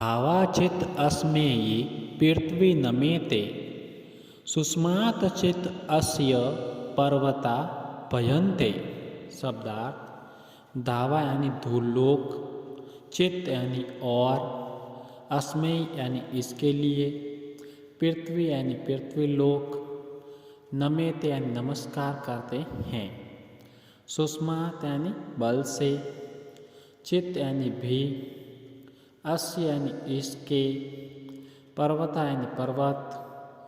भावाचित अस्मेयी पृथ्वी नमेते सुष्मात चित अस्य पर्वता भयन्ते। शब्दार्थ धावा यानी धूलोक, चित यानी और, अस्मेय यानी इसके लिए, पृथ्वी यानी पृथ्वीलोक, नमेते यानी नमस्कार करते हैं, सुष्मात यानी बल से, चित यानी भी, अस्य यानी इसके, पर्वता यानी पर्वत,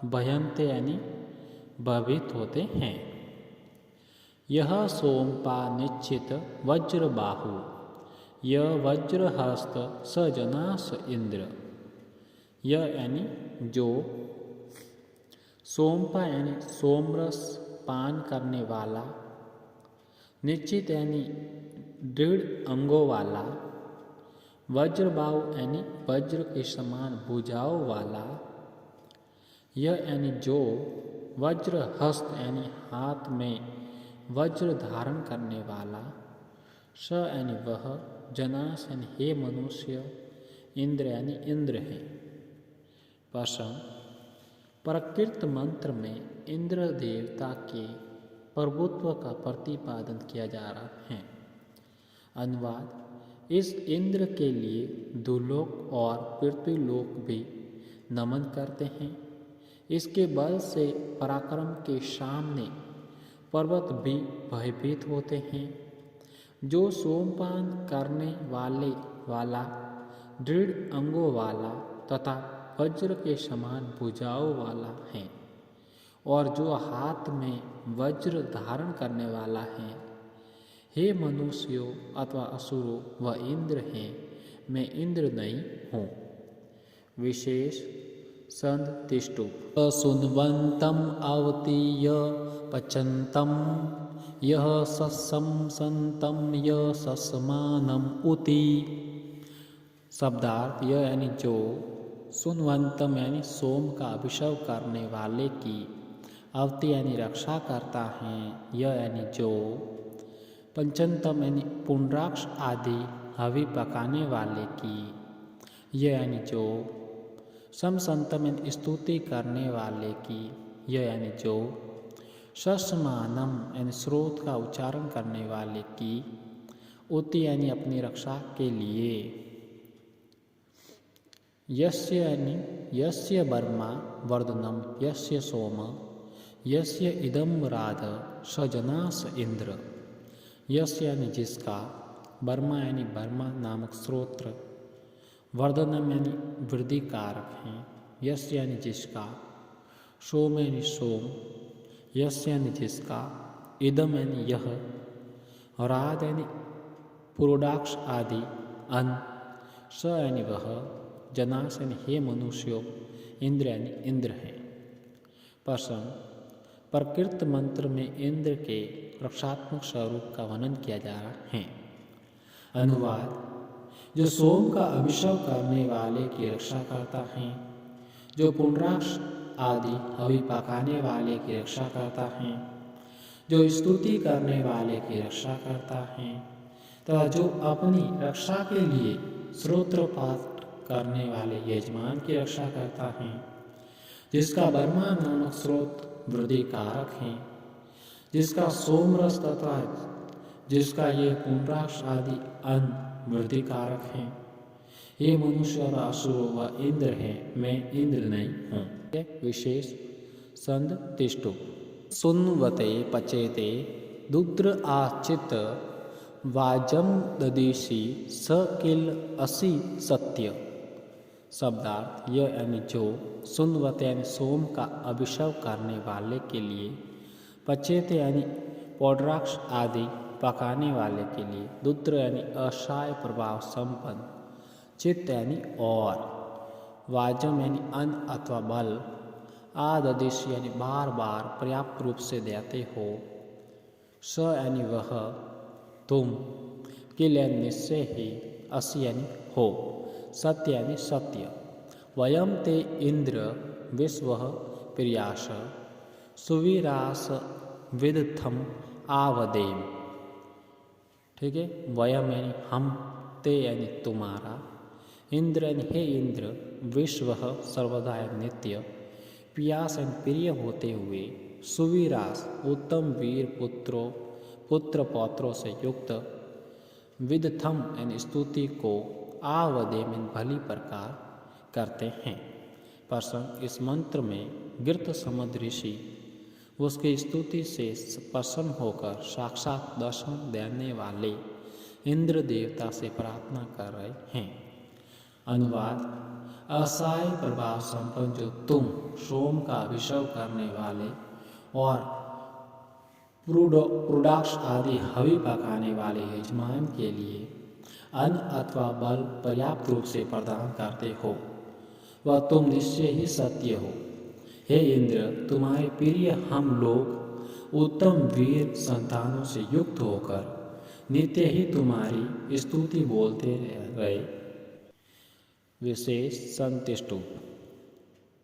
भयन्ते यानी भयभीत होते हैं। यह सोमपा निश्चित वज्रबाहु, यह वज्रहस्त स जनास इंद्र। यह यानी जो, सोमपा यानी सोमरस पान करने वाला, निश्चित यानी दृढ़ अंगों वाला, वज्रबाहु यानी वज्र के समान भुजाओं वाला, यह यानी जो, वज्र हस्त यानी हाथ में वज्र धारण करने वाला, स यानी वह, जनास यानी हे मनुष्य, इंद्र यानी इंद्र है। प्रश्न, प्रकृत मंत्र में इंद्र देवता के प्रभुत्व का प्रतिपादन किया जा रहा है। अनुवाद, इस इंद्र के लिए दुलोक और पृथ्वीलोक भी नमन करते हैं। इसके बल से पराक्रम के सामने पर्वत भी भयभीत होते हैं। जो सोमपान करने वाला, दृढ़ अंगों वाला तथा वज्र के समान भुजाओं वाला है, और जो हाथ में वज्र धारण करने वाला है। हे मनुष्यों अथवा असुरों, वह इंद्र है, मैं इंद्र नहीं हूँ। विशेष संध तिष्ठु सुनवंतम अवतीय पचंतम यह सस्सम संतम यह सस्मानम उति। शब्दार्थ, यह यानी जो, सुनवंतम यानी सोम का अभिषेक करने वाले की, अवति यानी रक्षा करता है, यह यानी जो, पंचंतम यानी पुंड्राक्ष आदि हवि पकाने वाले की, यह यानी जो, समसंतम यानी स्तुति करने वाले की, यह यानी जो, सस्मानम यानी स्रोत का उच्चारण करने वाले की, उति यानी अपनी रक्षा के लिए, यस्य यानी यस्य वर्मा वर्धनम यस्य सोम यस्य इदम राध स जनास इंद्र। यस्य यानी जिसका, वर्मा यानी वर्मा नामक स्रोत्र, वर्धनम यानी वृद्धि कारक है, यस्य यानी जिसका, सोम यानी सोम, यस्य यानी जिसका, इदम यानी यह, राध यानी पुरोडाक्ष आदि, अन, स यानी वह, जनास यानी हे मनुष्यों, इंद्र यानी इंद्र है। प्रश्न, प्रकृत मंत्र में इंद्र के रक्षात्मक स्वरूप का वर्णन किया जा रहा है। अनुवाद, जो सोम का अभिषेक करने वाले की रक्षा करता है, जो पुंड्राक्ष आदि हवि पकाने वाले की रक्षा करता है, जो स्तुति करने वाले की रक्षा करता है, तथा जो अपनी रक्षा के लिए स्रोत्रपात करने वाले यजमान की रक्षा करता है, जिसका बर्मा नामक स्रोत वृद्धि कारक है, जिसका सोमरस तथा जिसका ये पुंड्राक्ष आदि अन्न वृद्धि कारक है। ये मनुष्य और असुरों व इंद्र है, मैं इंद्र नहीं हूँ। विशेष संध तिष्ठु सुन्वते पचेते दुद्र आचित वाजम ददिशी स किल असि सत्य। शब्दार्थ, यह यानी जो, सुन्वते यानी सोम का अभिषेक करने वाले के लिए, पचेते यानी पौड्राक्ष आदि पकाने वाले के लिए, दुद्र यानी असाय प्रभाव संपन्न, चित्त यानी और, वाजम यानी अन्न अथवा बल, आददेश यानी बार बार पर्याप्त रूप से देते हो, स यानी वह, तुम, किल यानी निश्चय ही, असि यानी हो, सत्य यानी सत्य, वयम ते इंद्र विश्व प्रियास सुविरास विदथम आवदेम। ठीक है, वयम यानी हम, ते यानी तुम्हारा, इंद्र हे इंद्र, विश्व सर्वदा नित्य पियास प्रिय होते हुए सुवीरास उत्तम वीर पुत्र पौत्रों से युक्त विदथम स्तुति को आवदे में भली प्रकार करते हैं। प्रसंग इस मंत्र में गिरत समद ऋषि उसकी स्तुति से प्रसन्न होकर साक्षात दर्शन देने वाले इंद्र देवता से प्रार्थना कर रहे हैं। अनुवाद: असहाय प्रभाव संपन्न जो तुम सोम का अभिषेक करने वाले और प्रुडाक्ष आदि हवि पकाने वाले यजमान के लिए अन्न अथवा बल पर्याप्त रूप से प्रदान करते हो, वह तुम निश्चय ही सत्य हो। हे इंद्र, तुम्हारे प्रिय हम लोग उत्तम वीर संतानों से युक्त होकर नित्य ही तुम्हारी स्तुति बोलते रहे। विशेष संतुष्टि।